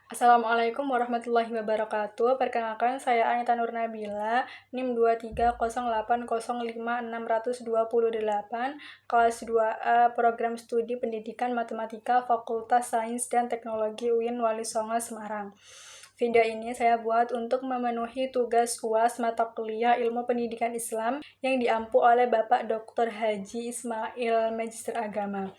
Assalamualaikum warahmatullahi wabarakatuh. Perkenalkan, saya Anita Nurnabila, NIM 230805628, kelas 2A, Program Studi Pendidikan Matematika, Fakultas Sains dan Teknologi UIN Wali Songo, Semarang. Video ini saya buat untuk memenuhi tugas UAS mata kuliah Ilmu Pendidikan Islam yang diampu oleh Bapak Dr. Haji Ismail, Magister Agama.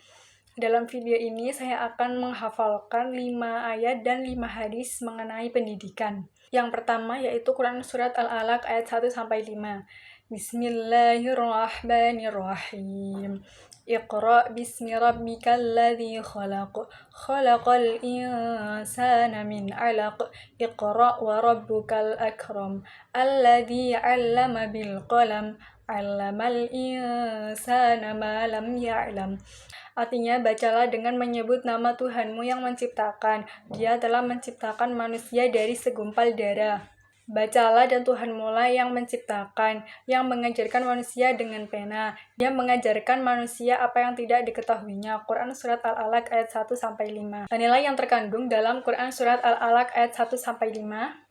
Dalam video ini saya akan menghafalkan 5 ayat dan 5 hadis mengenai pendidikan. Yang pertama yaitu Quran Surat Al-Alaq ayat 1-5. Bismillahirrahmanirrahim. Iqra bismi rabbikal ladzi khalaq. Khalaqal insana min 'alaq. Iqra wa rabbukal akram. Alladzi 'allama bil qalam. 'Allamal insana ma lam ya'lam. Artinya, bacalah dengan menyebut nama Tuhanmu yang menciptakan. Dia telah menciptakan manusia dari segumpal darah. Bacalah dan Tuhanmu lah yang menciptakan, yang mengajarkan manusia dengan pena. Dia mengajarkan manusia apa yang tidak diketahuinya. Quran Surat Al-Alaq ayat 1-5. Nilai yang terkandung dalam Quran Surat Al-Alaq ayat 1-5.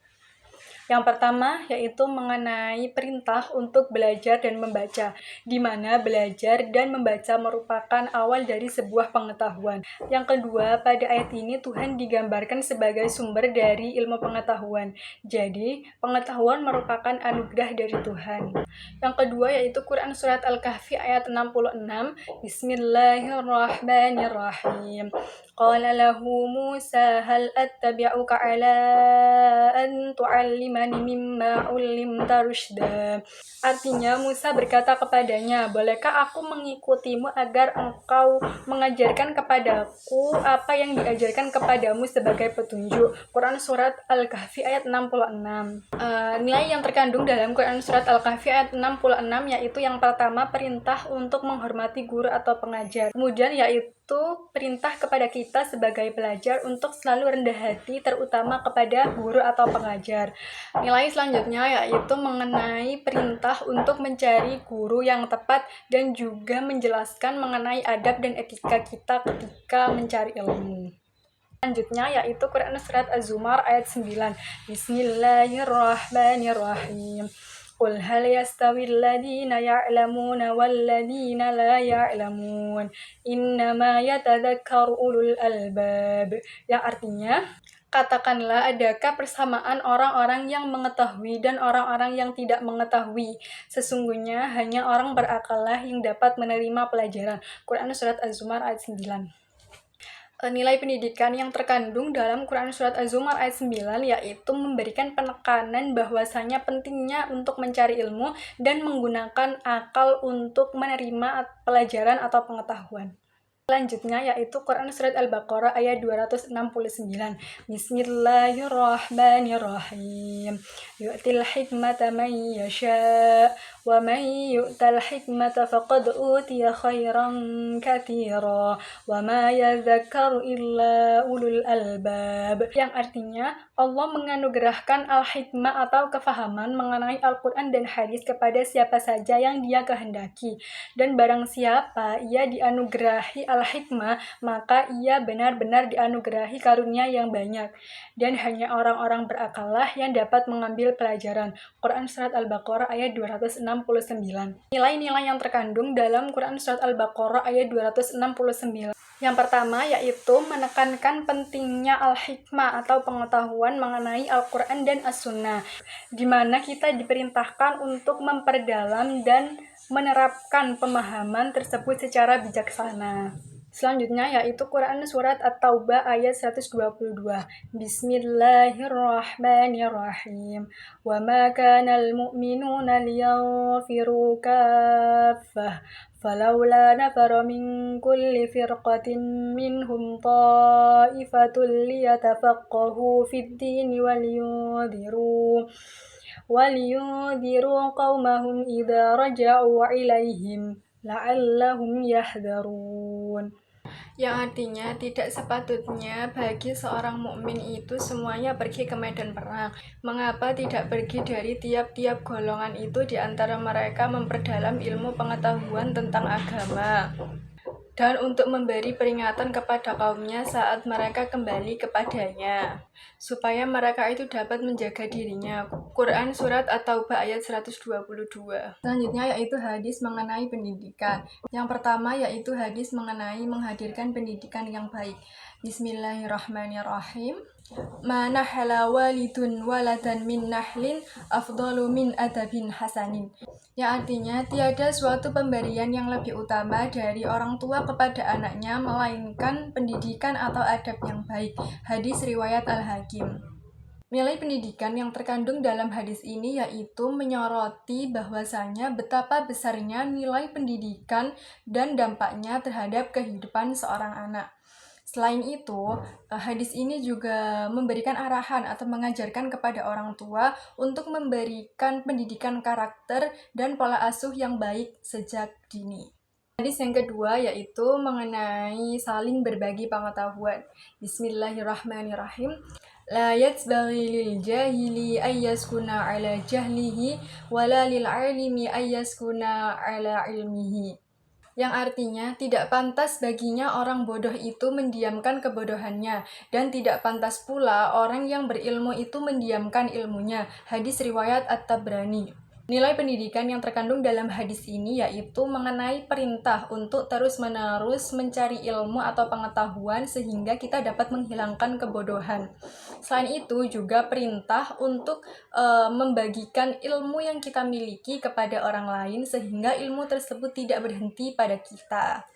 Yang pertama yaitu mengenai perintah untuk belajar dan membaca, di mana belajar dan membaca merupakan awal dari sebuah pengetahuan. Yang kedua, pada ayat ini Tuhan digambarkan sebagai sumber dari ilmu pengetahuan. Jadi, pengetahuan merupakan anugerah dari Tuhan. Yang kedua yaitu Quran Surat Al-Kahfi ayat 66. Bismillahirrahmanirrahim. Qala lahu Musa hal attabi'uka ala an tu'allimani mimma 'ullimta rusyda. Artinya Musa berkata kepadanya, bolehkah aku mengikutimu agar engkau mengajarkan kepadaku apa yang diajarkan kepadamu sebagai petunjuk. Quran Surat Al-Kahfi ayat 66. Nilai yang terkandung dalam Quran Surat Al-Kahfi ayat 66 yaitu yang pertama perintah untuk menghormati guru atau pengajar. Kemudian yaitu perintah kepada kita sebagai pelajar untuk selalu rendah hati terutama kepada guru atau pengajar. Nilai selanjutnya yaitu mengenai perintah untuk mencari guru yang tepat dan juga menjelaskan mengenai adab dan etika kita ketika mencari ilmu. Selanjutnya yaitu Quran Surat Az-Zumar ayat 9. Bismillahirrahmanirrahim. Qul hal yastawi alladhina ya'lamuna walladhina la ya'lamun. Innama yatadzakkaru ulul albab. Yang artinya, katakanlah, adakah persamaan orang-orang yang mengetahui dan orang-orang yang tidak mengetahui? Sesungguhnya hanya orang berakallah yang dapat menerima pelajaran. Quran Surat Az-Zumar ayat 9. Nilai pendidikan yang terkandung dalam Quran Surat Az-Zumar ayat 9 yaitu memberikan penekanan bahwasanya pentingnya untuk mencari ilmu dan menggunakan akal untuk menerima pelajaran atau pengetahuan. Selanjutnya yaitu Quran Surat Al-Baqarah ayat 269. Bismillahirrahmanirrahim. Yu'til hikmata man yasha' wa man yu'tal hikmata faqad utiya khairan katsira wa ma yadhakkaru illa ulul albab. Yang artinya Allah menganugerahkan al-hikmah atau kefahaman mengenai Al-Quran dan hadis kepada siapa saja yang Dia kehendaki, dan barang siapa ia dianugerahi al-hikmah, maka ia benar-benar dianugerahi karunia yang banyak, dan hanya orang-orang berakallah yang dapat mengambil pelajaran. Quran Surat Al-Baqarah ayat 269. Nilai-nilai yang terkandung dalam Quran Surat Al-Baqarah ayat 269. Yang pertama yaitu menekankan pentingnya al-hikmah atau pengetahuan mengenai Al-Quran dan As-Sunnah, di mana kita diperintahkan untuk memperdalam dan menerapkan pemahaman tersebut secara bijaksana. Selanjutnya yaitu Quran Surat At-Taubah ayat 122. Bismillahirrahmanirrahim. Wa ma kanal mu'minuna liyanfiru kaffah. Falawla nafara min kulli firqatin minhum ta'ifatul liyatafaqahu fid dini waliyundiru qaumahum idza raja'u ilaihim la'allahum yahdharun. Yang artinya tidak sepatutnya bagi seorang mukmin itu semuanya pergi ke medan perang. Mengapa tidak pergi dari tiap-tiap golongan itu di antara mereka memperdalam ilmu pengetahuan tentang agama? dan untuk memberi peringatan kepada kaumnya saat mereka kembali kepadanya, supaya mereka itu dapat menjaga dirinya. Quran Surat At-Taubah ayat 122. Selanjutnya yaitu hadis mengenai pendidikan. Yang pertama yaitu hadis mengenai menghadirkan pendidikan yang baik. Bismillahirrahmanirrahim. Ma nahala walidun waladan min nahlin afdalu min adabin hasanin. Yang artinya tiada suatu pemberian yang lebih utama dari orang tua kepada anaknya melainkan pendidikan atau adab yang baik. Hadis riwayat Al-Hakim. Nilai pendidikan yang terkandung dalam hadis ini yaitu menyoroti bahwasanya betapa besarnya nilai pendidikan dan dampaknya terhadap kehidupan seorang anak. Selain itu, hadis ini juga memberikan arahan atau mengajarkan kepada orang tua untuk memberikan pendidikan karakter dan pola asuh yang baik sejak dini. Hadis yang kedua yaitu mengenai saling berbagi pengetahuan. Bismillahirrahmanirrahim. La yatsbaghi lil jahili ayyaskuna ala jahlihi wala lil alimi ayyaskuna ala ilmihi. Yang artinya tidak pantas baginya orang bodoh itu mendiamkan kebodohannya, dan tidak pantas pula orang yang berilmu itu mendiamkan ilmunya. Hadis riwayat At-Tabrani. Nilai pendidikan yang terkandung dalam hadis ini yaitu mengenai perintah untuk terus-menerus mencari ilmu atau pengetahuan sehingga kita dapat menghilangkan kebodohan. Selain itu juga perintah untuk membagikan ilmu yang kita miliki kepada orang lain sehingga ilmu tersebut tidak berhenti pada kita.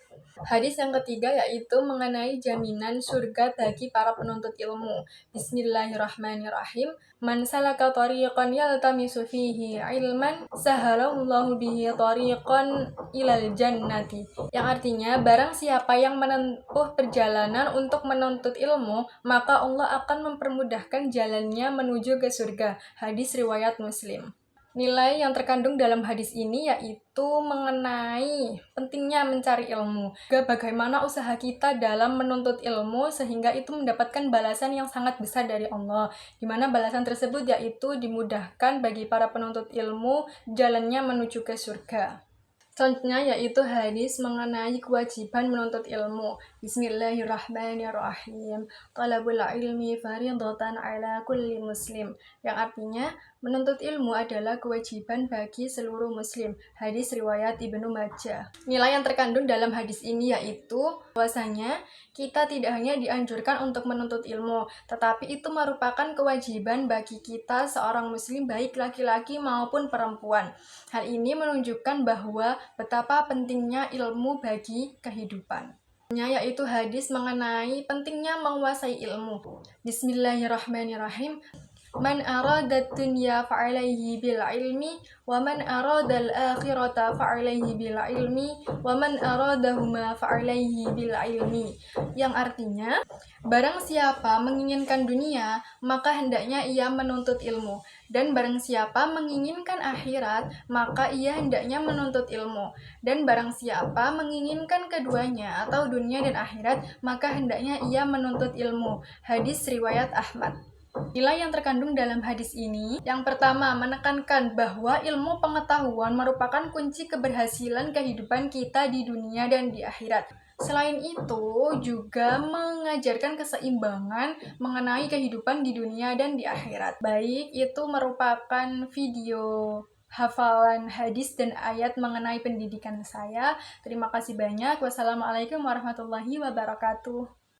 Hadis yang ketiga yaitu mengenai jaminan surga bagi para penuntut ilmu. Bismillahirrahmanirrahim. Man salaka tariqan yaltamisu fihi ilman sahalallahu bihi tariqan ilal jannati. Yang artinya barang siapa yang menempuh perjalanan untuk menuntut ilmu, maka Allah akan mempermudahkan jalannya menuju ke surga. Hadis riwayat Muslim. Nilai yang terkandung dalam hadis ini yaitu mengenai pentingnya mencari ilmu. Juga bagaimana usaha kita dalam menuntut ilmu sehingga itu mendapatkan balasan yang sangat besar dari Allah. Di mana balasan tersebut yaitu dimudahkan bagi para penuntut ilmu jalannya menuju ke surga. Selanjutnya yaitu hadis mengenai kewajiban menuntut ilmu. Bismillahirrahmanirrahim. Talabul ilmi fardhatan ala kulli muslim. Yang artinya menuntut ilmu adalah kewajiban bagi seluruh muslim. Hadis riwayat Ibnu Majah. Nilai yang terkandung dalam hadis ini yaitu bahwasanya kita tidak hanya dianjurkan untuk menuntut ilmu, tetapi itu merupakan kewajiban bagi kita seorang muslim baik laki-laki maupun perempuan. Hal ini menunjukkan bahwa betapa pentingnya ilmu bagi kehidupan. Yaitu hadis mengenai pentingnya menguasai ilmu. Bismillahirrahmanirrahim. Man arada dunya fa'alaihi bil ilmi wa man arada al-akhirata fa'alaihi bil ilmi wa man aradahuma fa'alaihi bil ilmi. Yang artinya, barang siapa menginginkan dunia, maka hendaknya ia menuntut ilmu. Dan barang siapa menginginkan akhirat, maka ia hendaknya menuntut ilmu. Dan barang siapa menginginkan keduanya atau dunia dan akhirat, maka hendaknya ia menuntut ilmu. Hadis riwayat Ahmad. Nilai yang terkandung dalam hadis ini, yang pertama menekankan bahwa ilmu pengetahuan merupakan kunci keberhasilan kehidupan kita di dunia dan di akhirat. Selain itu, juga mengajarkan keseimbangan mengenai kehidupan di dunia dan di akhirat. Baik, itu merupakan video hafalan hadis dan ayat mengenai pendidikan saya. Terima kasih banyak. Wassalamualaikum warahmatullahi wabarakatuh.